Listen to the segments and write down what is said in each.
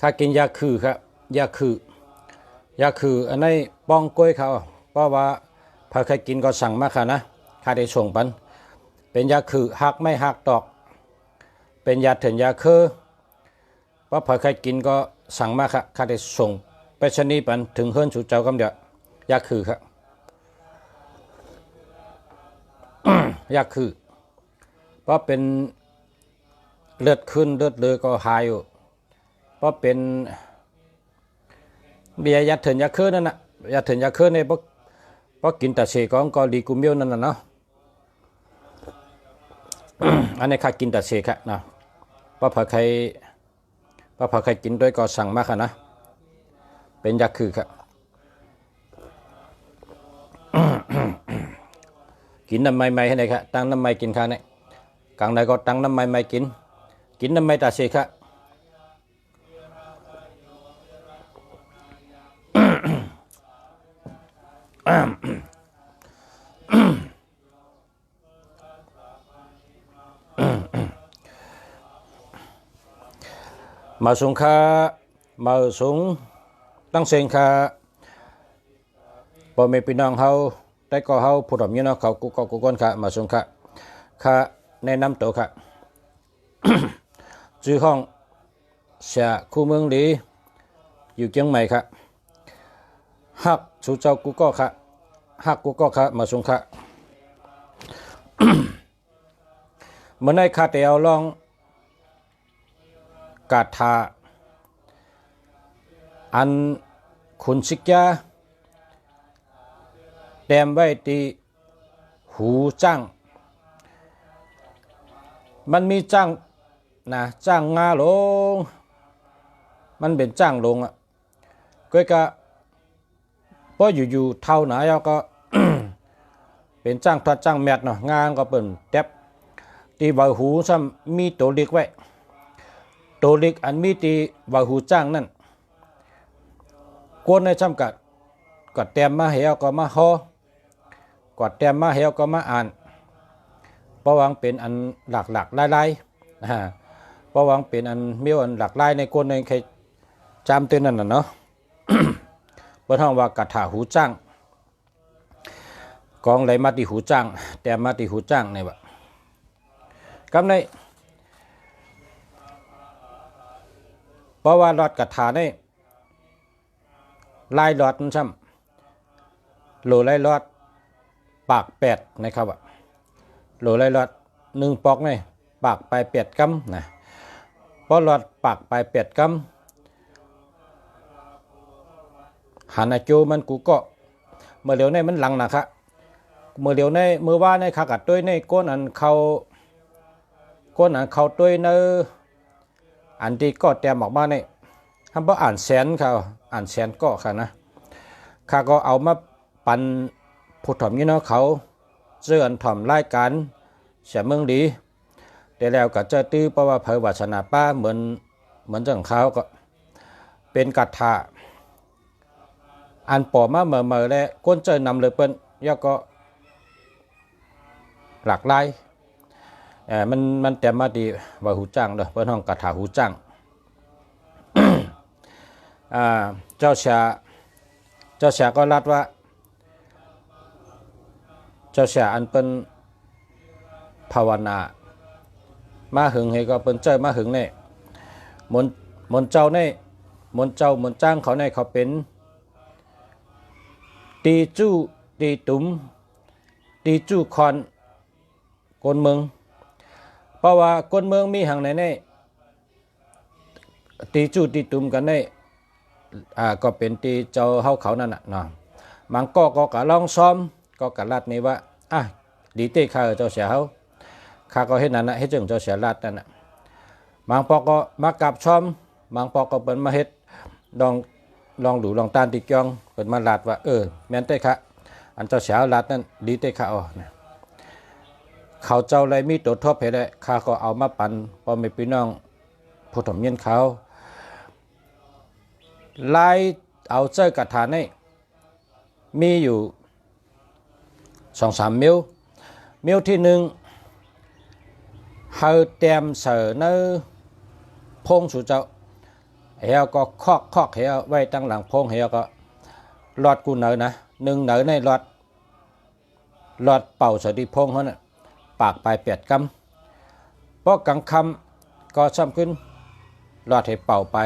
ข้ากินยาคือครับยาคืออันนี้ป้องกล้วยเขาเพราะว่าพอใครกินก็สั่งมาค่ะนะข้าได้ส่งปันเป็นยาคือหักไม่หักตอกเป็นยาเถื่อนยาคือเพราะพอใครกินก็สั่งมาค่ะข้าได้ส่งไปชนีปันถึงเฮือนสู่เจ้ากำเดียยาคือครับยาคือเพราะเป็นเลือดขึ้นเลือดเลยก็หายอยู่เพราะเป็นเบียยาเถื่อนยาคือนั่นน่ะยาเถื่อนยาคือเนี่ยเพราะกินแต่เสกก็ดีกุมเมียวนั่นน่ะเนาะอันนี้ข้ากินแต่เสกนะเพราะพอใครกินด้วยก็สั่งมาค่ะนะเป็นยาคือครับกินน้ำใหม่ๆให้ไหนครับตั้งน้ำใหม่กินค่ะเนี่ยกลางใดก็ตั้งน้ำใหม่ๆกินน้ำใหม่แต่เสกครับมาส่งค่ามาส่งตั้งเสียงค่าพ่อแม่พี่น้องเขาแต่ก็เขาผู้ดำเนาะเขากูก้นค่ะมาส่งค่าแนะนำตัวค่ะชื่อห้องเสียคู่เมืองดีอยู่เชียงใหม่ค่ะฮักสู่เจ้ากูก็ค่ะฮักกูก็ค่ะมาส่งค่ะเมื่อในคาเตียวลองกาถาอันขุนศิกยาเต็มไว้ที่หูจ้างมันมีจ้างนะจ้างงาลงมันเป็นจ้างลงอ่ะก็พออยู่เท่าไหนแล้วก็ เป็นจ้างทัดจ้างแมทเนาะงานก็เป็นแทบตีใบหูซ้ำมีตัวเล็กไว้ตัวเล็กอันมีตีใบหูจ้างนั่นกวนในจำกัดก็เต็มมาเหี่ยวก็มาห่อกดเต็มมาเหี่ยวก็มาอ่านเพราะวังเป็นอันหลักไล่เพราะวังเป็นอันมีอันหลักไล่ในกวนในใครจำตัวนั่นน่ะเนาะ เพื่อท่องว่ากระถาหูจ้างกองไหลมาตีหูจ้างแต่มาตีหูจ้างในวะกำในเพราะว่าหลอดกระถาในลายหลอดนั่นซ้ำโหลลายหลอดปาก8นะครับว่าโหลลายหลอด1ปอกนี่ปากไป8 กำนะเพราะหลอดปากไป8 กำหันอาจูมันกูก็เมื่อเร็วในมันหลังนะครับเมื่อเร็วในเมื่อว่าในขากัดด้วยในก้นอันเขาด้วยในอันที่ก็แต้มออกมาในทำเพราะอ่านแสนเขาอ่านแสนก็ค่ะนะข้าก็เอามาปันผู้ถ่อมยี่น้อเขาเสื่อนถ่อมรายการเสียเมืองดีแต่แล้วก็เจอตื้อเพราะว่าเผยวัชนาป้าเหมือนจังเขาก็เป็นกัดถาอันปอมาเมื่อแล้วก้นเจอนำเลยเปิ้นย่อก็หลากหลายมันแต่มาดีว่าหูจ้างเด้อเปิ้นห้องกระถาหูจ้าง เจ้าชาก็รัดว่าเจ้าชาอันเป็นภาวนามาหึงให้ก็เป็นเจ้ามาหึงเนี่ยมนเจ้าเนี่ยมนจ้างเขาเนี่ยเขาเป็นตีจู้ตีตุ้มตีจู้คอนคนเมืองเพราะว่าคนเมืองมีหังไหนเนี่ยตีจู้ตีตุ้มกันเนี่ยก็เป็นตีเจ้าเฮาเขานั่นน่ะเนาะมันก็กะลองซ้อมก็กะลัดนี่ว่าดีเต้ข้าเจ้าเสียเฮาข้าก็เฮ็ดนั่นน่ะเฮ็ดจังเจ้าเสียลัดนั่นน่ะบางปอกก็มากับซ้อมบางปอกก็เปิ้นมาเฮ็ดลองดูลองตานติกยองเปิ้นมาลัดว่าแม่นเต้ค่ะอันเจ้าเสียลัดนั่นดีเต้ข้าเนี่ยเขาเจ้าอะไรมีตัวทบเฮ็ดได้ข้าก็เอามาปันพ่อแม่พี่น้องผู้ถ่อมเย็นเขาลายเอาเจ้ากระถานี่มีอยู่2-3 มิลที่1เฮาเตรียมเสนอพงสู่เจ้า เฮียก็คอกเฮียไว้ตั้งหลังพงเฮียก็หลอดกูเหนอนะหนึ่งเหนอในหลอดเป่าสติพงเขาน่ะปากปลาย8 กำเพราะกลางคำก็ซ้ำขึ้นหลอดให้เป่าไป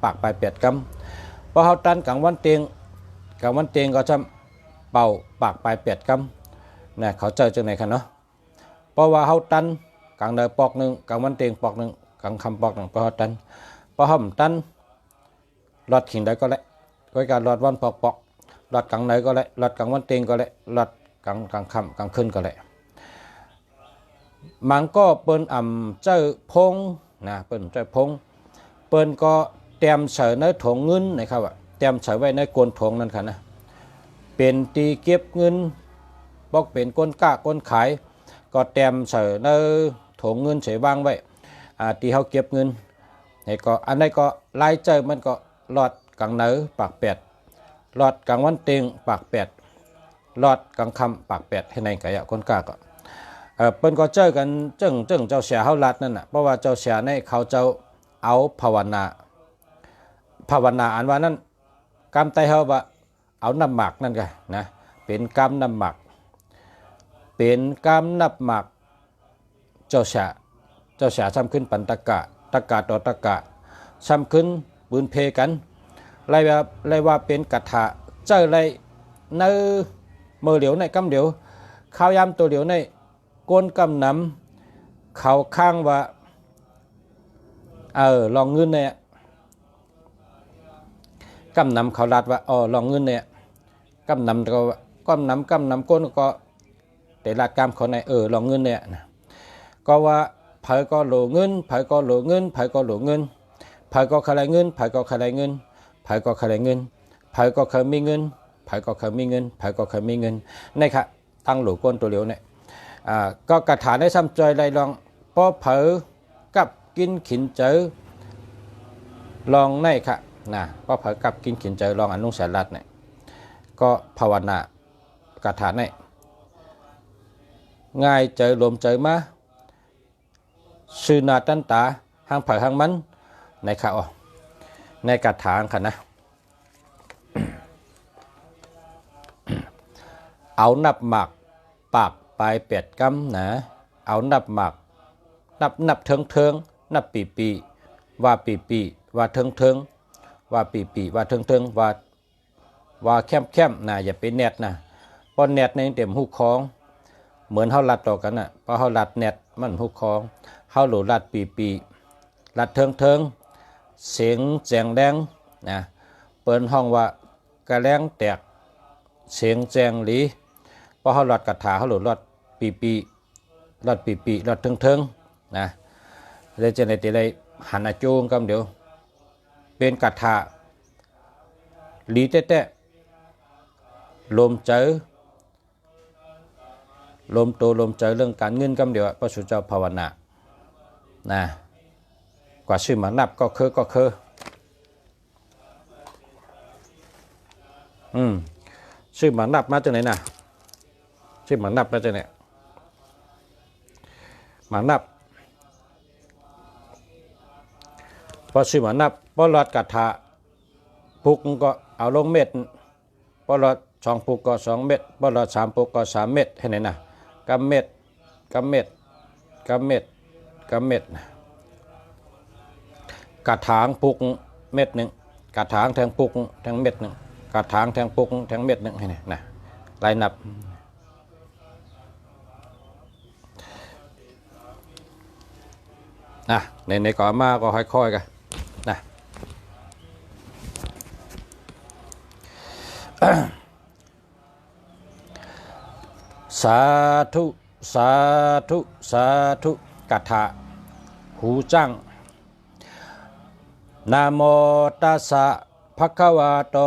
ปากปลาย8 กำเพราะเขาตันกลางวันเตียงก็ซ้ำเป่าปากปลาย8 กำนะเขาเจอจังไหนกันเนาะเพราะว่าเขาตันกลางเดือปอกหนึ่งกลางวันเตียงปอกหนึ่งกลางคำปอกหนึ่งเพราะเขาตันเพราะเขาตันหลอดขิงได้ก็แล้วก็การหลอดวันปอกหลอดกลางไหนก็แล้วหลอดกลางวันเตียงก็แล้วหลอดกลางค่ำกลางคืนก็แล้วมันก็เปิ้นเจ้าพงนะเปิ้นเจ้าพงเปิ้นก็เตรียมใส่ในถุงเงินนะครับว่าเตรียมใส่ไว้ในกวนถุงนั่นค่ะนะเป็นตีเก็บเงินบอกเป็นก้นก้าก้นขายก็เตรียมใส่ในถุงเงินใส่วางไว้ตีเขาเก็บเงินนี่ก็อันนี้ก็รายจ่ายมันก็หลอดกลางเหนือปาก8หลอดกลางวันเตียงปาก8หลอดกลางค่ำปาก8ให้ในกะยะก้นก้าก็เปิ้นก็เจอกันเจ้าเสียเฮาลัดนั่นน่ะเพราะว่าเจ้าเสียในเขาเจ้าเอาภาวนาอันว่านั้นกรรมไตเฮาว่าเอาน้ำหมักนั่นไงนะเป็นกรรมน้ำหมักเจ้าเสียซ้ำขึ้นปันตะกะต่อตะกะซ้ำขึ้นปืนเพกันไล่ว่าเป็นกัตถะเจอไรในมือเหลียวในกำเหลียวข้าวยำตัวเหลียวในก้นกำน้ำเขาข้างว่าลองเงินเนี่ยกำน้ำเขาลัดว่าลองเงินเนี่ยกำน้ำก็กำน้ำก้นก็แต่ลัดกำเขาในลองเงินเนี่ยนะก็ว่าไผก็โหลเงินไผก็โหลเงินไผก็โหลเงินไผก็ขลายเงินไผก็ขลายเงินไผก็ขลายเงินไผก็เคยมีเงินไผก็เคยมีเงินไผก็เคยมีเงินนี่ค่ะตั้งโหลก้นตัวเหลียวเนี่ยก็กระถาได้ซ้ำใจไรลองพอเผอกับกินขินเจอลองในค่ะนะพอเผอกับกินขินเจอลองอนุสารัตเนี่ยก็ภาวนากระถาเนี่ยง่ายเจอลมเจอมาสื่อนาตันตาห้างเผอห้างมันในค่ะในกระถางค่ะนะ เอานับหมักปากปลาย8 กำนะเอานับหมักนับเทิงนับปีว่าปีว่าเทิงว่าปีว่าเทิงว่าแคมนะอย่าไปแนดนะเพราะแนดในเต็มหูคองเหมือนเฮาลัดต่อกันน่ะเพราะเฮาลัดแนดมันหูคองเฮาหลูลัดปีลัดเทิงเสียงแจงแดงนะเปิ้นห้องว่ากระแรงแตกเสียงแจงหลีเพราะเขาหลอดกระถาเขาหลอดปีหลอดหลอดเทิงนะเลยจะในตีเลยหันอาจูงกำเดียวเป็นกระถาหลีเต้ลมเจอลมเจอเรื่องการเงินกำเดียวพระสุเจ้าภาวนานะกว่าชื่อมานับก็คือชื่อหมานับมาจากไหนนะชื่อหมานับมาจากไหนหมานับพอชื่อหมานับพอหลอดกระถาปุกก็เอาลงเม็ดพอหลอด2 ปุกก็2 เม็ดพอหลอด3 ปุกก็3 เม็ดให้ไหนนะกำเม็ดกระถางปุกเม็ด 1กระถางแทงปุกแทงเม็ด 1กระถางแทงปุกแทงเม็ด 1ให้นี่นะไล่นับในก่อนมาก็ค่อยๆกันนะ สาธุกัตถะหูจังนะโมตัสสะภะคะวะโต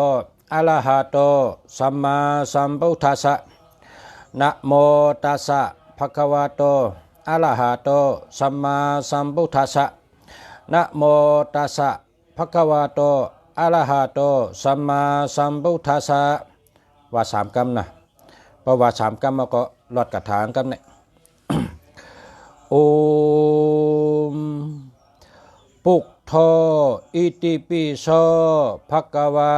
อะระหะโตสัมมาสัมพุทธัสสะนะโมตัสสะภะคะวะโตอะระหะโตสัมมาสัมพุทธัสสะนะโมตัสสะภะคะวะโตอะระหะโตสัมมาสัมพุทธัสสะว่า3 กำนะเพราะว่า3 กำมันก็หลอดกระถางกันเนี่ย โอมปุก โธอิติปิโสภะคะวา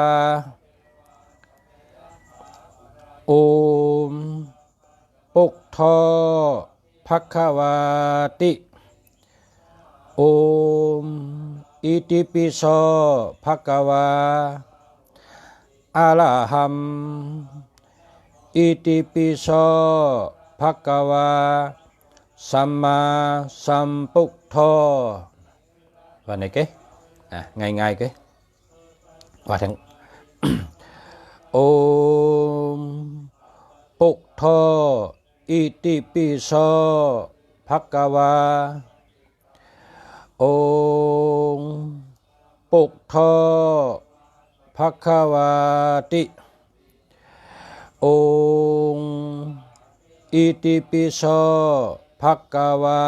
โอมปุกโธภะคะวาติโอมอิติปิโสภะคะวาอะระหัมอิติปิโสภะคะวาสัมมาสัมพุทโธว่าไหนเก๋ง่ายๆเก๋ว่าทั้ง โอมปุกโธอิติปิโสภะคะวาโอมปุกโธภะคะวาติโอมอิติปิโสภะคะวา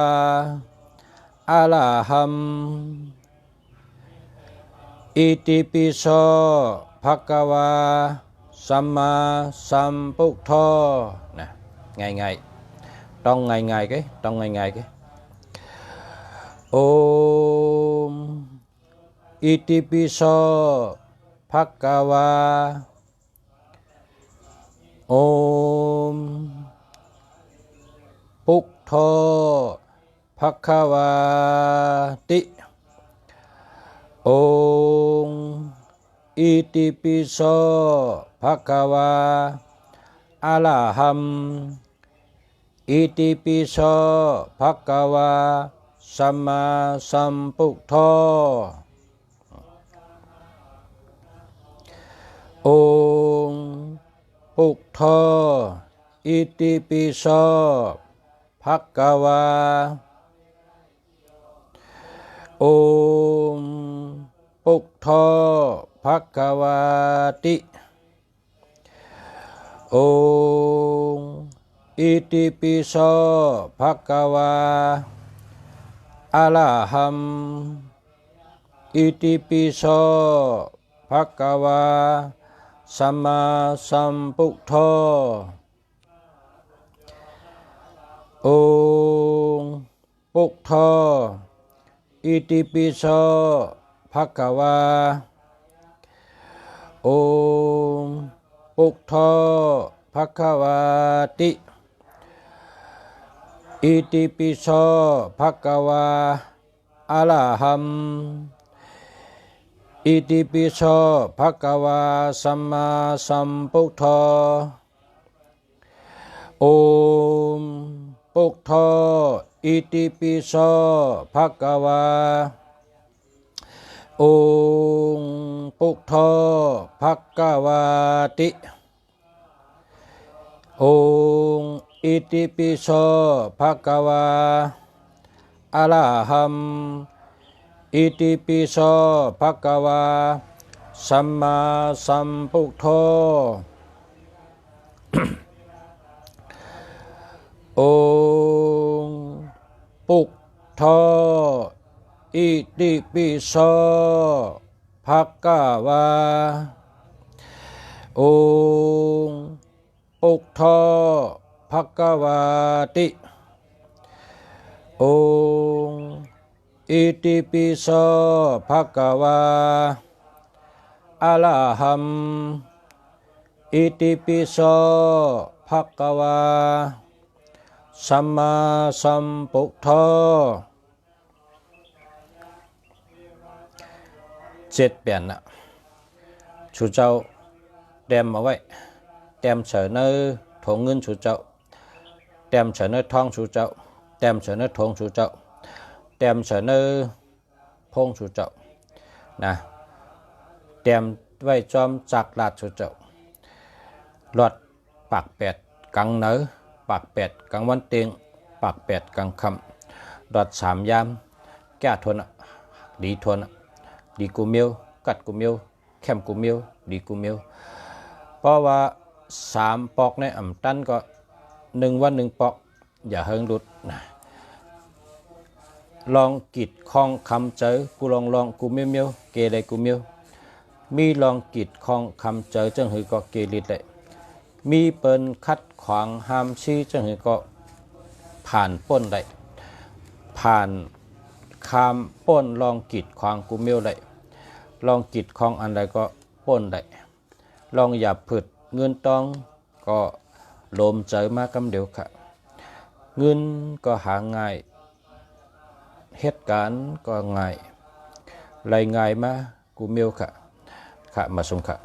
อะระหัมอิติปิโสภะคะวาสัมมาสัมพุทโธนะง่ายๆต้องง่ายๆcáiต้องง่ายๆcáiโอมอิติปิโสภะคะวาโอมพุทโธภะคะวาติโอมอิติปิโสภะคะวาอะระหัมอิติปิโสภะคะวาสัมมาสัมพุทโธโอมพุทโธอิติปิโสภะคะวาโอมพุทโธภะคะวาติโอมอิติปิโสภะคะวาอะระหัมอิติปิโสภะคะวาสัมมาสัมพุทโธโอมพุทโธอิติปิโสภะคะวาโอมพุทโธภะคะวาติอิติปิโสภะคะวาอะระหัมอิติปิโสภะคะวาสัมมาสัมพุทโธโอมพุทโธอิติปิโสภะคะวาโอมพุทโธภะคะวาติโอมอิติปิโสภะคะวาอะระหัมอิติปิโสภะคะวาสัมมาสัมพุทโธโอมพุทโธอิติปิโสภะคะวาโอมพุทโธภะคะวาติโอมอิติปิโสภะคะวาอะระหัมอิติปิโสภะคะวาสัมมาสัมพุทโธ7เปลี่ยนนะchủเจ้าเตรียมเอาไว้เตรียมเฉยเนื้อถงเงินchủเจ้าเตรียมเฉยเนื้อทองchủเจ้าเตรียมเฉยเนื้อทงchủเจ้าเตรียมเฉยเนื้อพงchủเจ้านะเตรียมไว้จอมจักรลาดchủเจ้าหลอดปากแปดกังเนื้อปากแปดกังวันเตียงปากแปดกังคำหลอด3ยามแก้ทวนดีทวนดีกูมิวกัดกูมิวแคมกูมิวดีกูมิวเพราะว่า3ปอกในอ่ำตันก็1วัน1ปอกอย่าเฮิงดุดนะลองกิดคองคำเจอกูลองกูมิวมิวเกเลยกูมิวมีลองกิดคองคำเจอจังหือก็เกลิดเลยมีเปิ้นคัดขวางห้ามชี้จังหือก็ผ่านป้นได้ผ่าน คามป้นลองกีดขวางกูเมียวได้ลองกีดของอันใดก็ป้นได้ลองอย่าผึดเงินตองก็โลมใจมากำเดียวค่ะเงินก็หาง่ายเหตุการณ์ก็ง่ายไรง่ายมากูเมียวค่ะค่ะมาสมค่ะ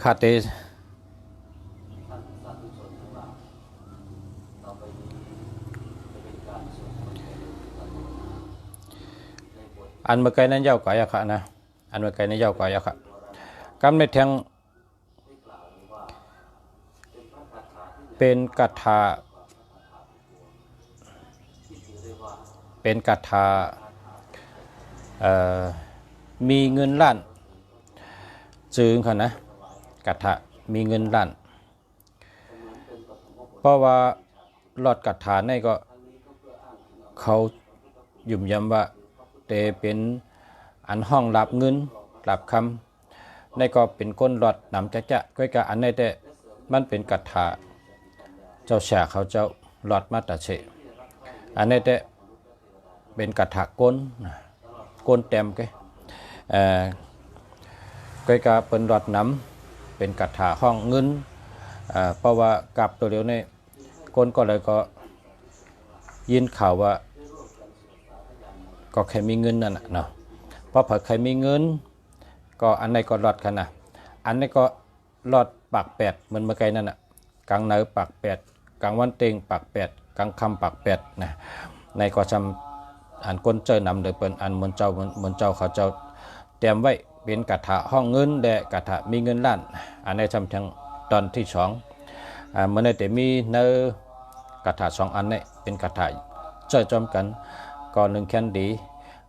คาเตอันเมื่อไกลนั้นยาวกว่าค่ะนะอันเมื่อไกลนั้นยาวกว่าค่ะกำในแทงเป็นกถามีเงินล้านจึงค่ะนะกถามีเงินล้านเพราะว่าหลอดกถาในก็เขายุ่มย้ำว่าเตเป็นอันห้องรับเงินรับคำในก็เป็นก้นหลอดนำจะก้อยกะอันในแต่มันเป็นกถาเจ้าแฉเขาเจ้าหลอดมาตาเชอันในแต่เป็นกถาก้นเต็มก้อยกะเป็นหลอดนำเป็นกถาห้องเงินเพราะว่ากับตัวเดียวในก้นก็เลยก็ยินข่าวว่าก็ใครมีเงินนั่นเนาะเพราะเผื่อใครมีเงินก็อันไหนก็รอดกันนะอันนี้ก็รอดปากแปดเหมือนเมื่อกี้นั่นน่ะกลางเหนือปากแปดกลางวันเต็งปากแปดกลางคำปากแปดนะในก็จำอันก้นเจอนำโดยเป็นอันเหมือนเจ้าเขาเจ้าเตรียมไว้เป็นกถาห้องเงินแด่กถามีเงินล้านอันนี้จำทั้งตอนที่สองเมื่อในแต่มีเนื้อกถาสองอันนี้เป็นกถาเจอจอมกันก่อนหนึ่งแค่นดี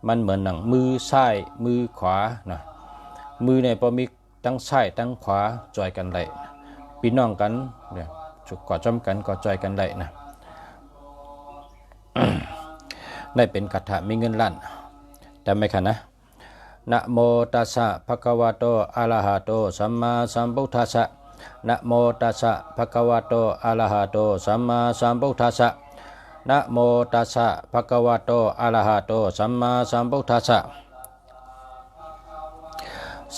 มันเหมือนหนังมือซ้ายมือขวานะมือเนี่ยพอมีตั้งซ้ายตั้งขวาจอยกันได้พี่น้องกันเนี่ยจุกก่อจอมกันก็จอยกันได้นะ ได้เป็นกถามีเงินล้านแต่ไม่ค่ะนะนะโมตัสสะภะคะวะโตอะระหะโตสัมมาสัมพุทธัสสะนะโมตัสสะภะคะวะโตอะระหะโตสัมมาสัมพุทธัสสะนะโมตัสสะภะคะวะโตอะระหะโตสัมมาสัมพุทธัสสะ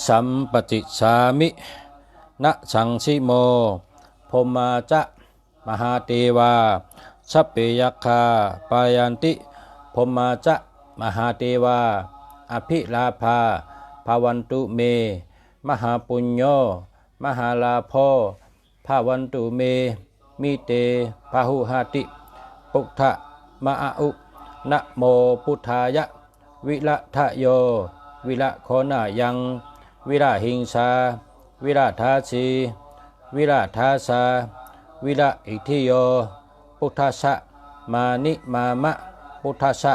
สัมปติสามินะสังสิโมพรหมาจะมหาเทวาสัพเพยัคฆาปายันติพรหมาจะมหาเทวาอภิลาภาภาวันตุเมมหาปุญโญมหาลาภภาวันตุเมมิเตพาหุหาติพุทธะมะอะอุนะโมพุทธายะวิละทะโยวิละโคนายังวิระหิงสาวิระทาสีวิระทาสาวิระอิทธิโยพุทธัสสะมานิมามะพุทธัสสะ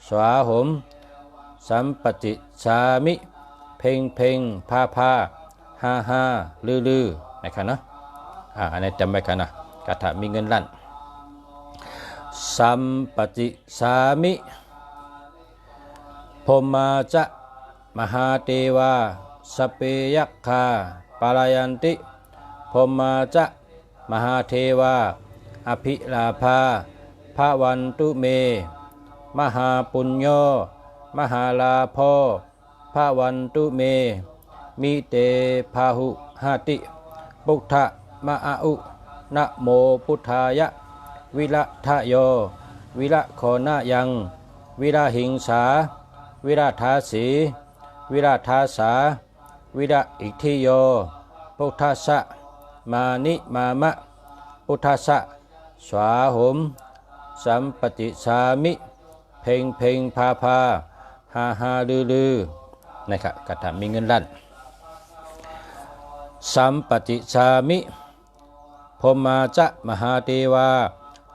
สวาหมสัมปติสามิเพ่งเพ่งพาพาฮาฮาลือลือนะครับเนาะอันนี้จำไว้กันนะกถามีเงินล้านสัมปติสามิพรหมาจะมหาเทวาสัพเพยัคฆาปาลายันติพรหมาจะมหาเทวาอภิลาภาภาวันตุเมมหาปุญโญมหาลาภภาวันตุเมมิเตพาหุหาติพุทธะมะอะอุนะโมพุทธายะวิละทะโยวิละโคนะยังวิระหิงสาวิระทาสีวิระทาสาวิระอิทธิโยพุทธัสสะมานิมามะพุทธัสสะสวาหมสัมปติสามิเพ่งเพ่งพาพาฮาฮาลือลือนะครับกถามีเงินล้าน สัมปติชามิพรหมาจะมหาเทวา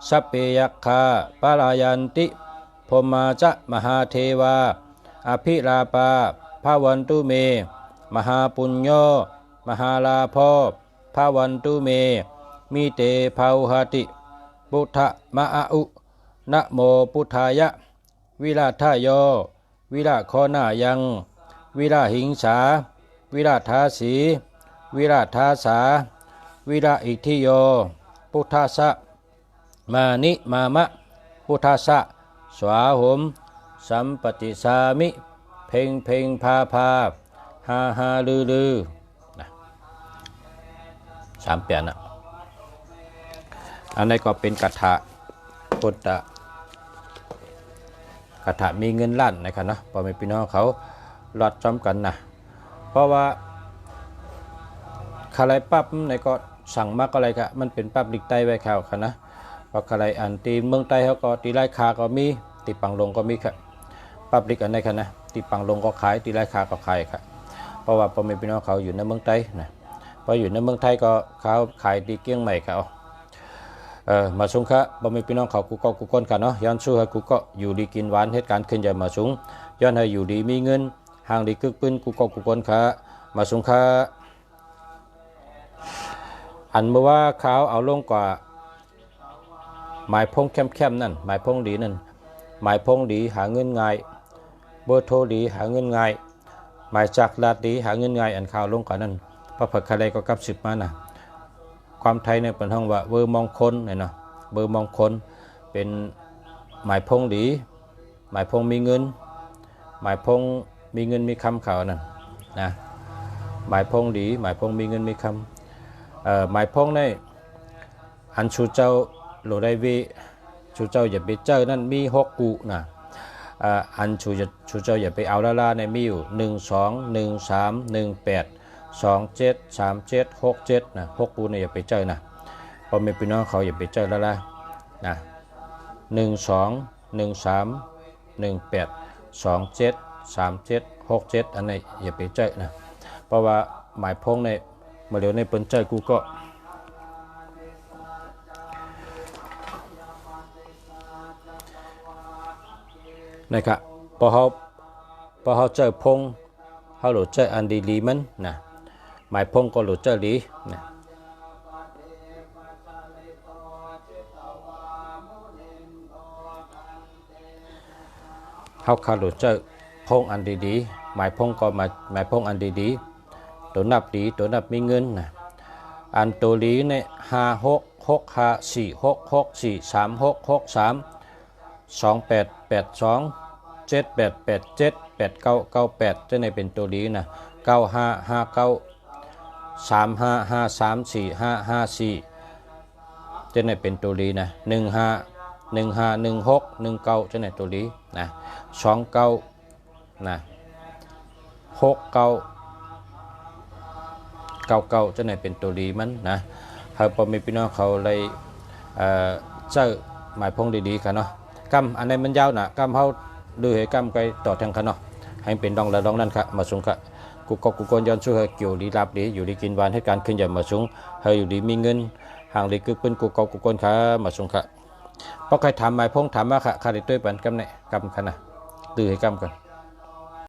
สัพเพยัคฆาปารายันติพรหมาจะมหาเทวาอภิลาภาภาวันตุเมมหาปุญโญมหาลาภภาวันตุเมมิเตภาหติพุทธมะอะอุนะโมพุทธายะวิราทายโยวิราคนายังวิราหิงสาวิราทาสีวิราทาสาวิราอิทิโยพุทธสะมานิมามะพุทธสะสวาหุมสัมปติสามิเพ่งเพ่งพาพาฮาฮาลือลือนะ3 เปลี่ยนนะอันนี้ก็เป็นกัถะพุทธกัถะมีเงินล้านนะครับนะพอไม่พี่น้องเขาหลอดจอมกันนะเพราะว่าคาไรปั๊บในก็สั่งมากอะไรก็มันเป็นปั๊บลิกไตไว้ข่าวค่ะนะเพราะคาไรอันตีเมืองไตเขาก็ตีไร่คาก็มีตีปังลงก็มีค่ะปั๊บลิกอันไหนค่ะนะตีปังลงก็ขายตีไร่คาก็ขายค่ะเพราะว่าพอไม่พี่น้องเขาอยู่ในเมืองไทยนะพออยู่ในเมืองไทยก็เขาขายตีเกี้ยงใหม่เขามาสูงค่ะบ่มีพี่น้องเขากูก้นกันเนาะย้อนสู้ให้กูก็อยู่ดีกินหวานเหตุการณ์ขึ้นใหญ่มาสูงย้อนให้อยู่ดีมีเงินห่างดีกึกปืนกูก้นค่ะมาสูงค่ะอันเมื่อว่าเขาเอาลงกว่าหมายพงเข้มนั่นหมายพงดีนั่นหมายพงดีหาเงินง่ายเบอร์โทรดีหาเงินง่ายหมายจากลาดดีหาเงินง่ายอันข่าวลงกว่านั้นพระผักคาไรก็กับ10มานะความไทยเนี่ยเป็นห้องว่าเบอร์มองคนเนี่ยเนาะเบอร์มองคนเป็นหมายพงดีหมายพงมีเงินหมายพงมีเงินมีคำข่าวนั่นนะหมายพงดีหมายพงมีเงินมีคำหมายพงในอันชูเจ้าโลไดวีชูเจ้าอย่าไปเจอนั่นมี6กูนะอันชูเจ้าอย่าไปเอาละในมีอยู่1 2 1 3 1 8 2 7 3 7 6 7นะ6กูเนี่ยอย่าไปเจอนะพอมีพี่น้องเขาอย่าไปเจอละนะ1 2 1 3 1 8 2 7 3 7 6 7อันนี้อย่าไปเจอนะเพราะว่าหมายพงในมาเดี๋ยวในเปิ้นเจอกูก็นะครับพอเขาเจอพงเขาหลุดเจออันดีลีมันนะหมายพงก็หลุดเจอลีนะเขาขาหลุดเจอพงอันดีหมายพงก็หมายพงอันดีตัวนับดีตัวนับมีเงินนะอันตัวลีเนี่ย5 6 5 4 6 6 4 3 6 6 3 2 8 8 2 7 8 8 7 8 9 9 8จะในเป็นตัวลีนะ95 59 35 53 4 5 5 4จะในเป็นตัวลีนะ15 15 16 19จะในตัวลีนะ29นะ69 99จะในเป็นตัวลีมันนะเขาพอมีพี่น้องเขาเลยเจอหมายพงดีๆกันเนาะกำอันไหนมันยาวนะกำเขาดูให้กำไปต่อทางกันเนาะให้เป็นดองละดองนั่นค่ะมาสูงค่ะกูก็ย้อนช่วยให้เกี่ยวดีรับดีอยู่ดีกินหวานให้การขึ้นใหญ่มาสูงให้อยู่ดีมีเงินห่างดีกึกเป็นกูก็ค่ะมาสูงค่ะเพราะใครถามหมายพงถามว่าค่ะใครด้วยปันกำเนี่ยกำขนาดดูให้กำกัน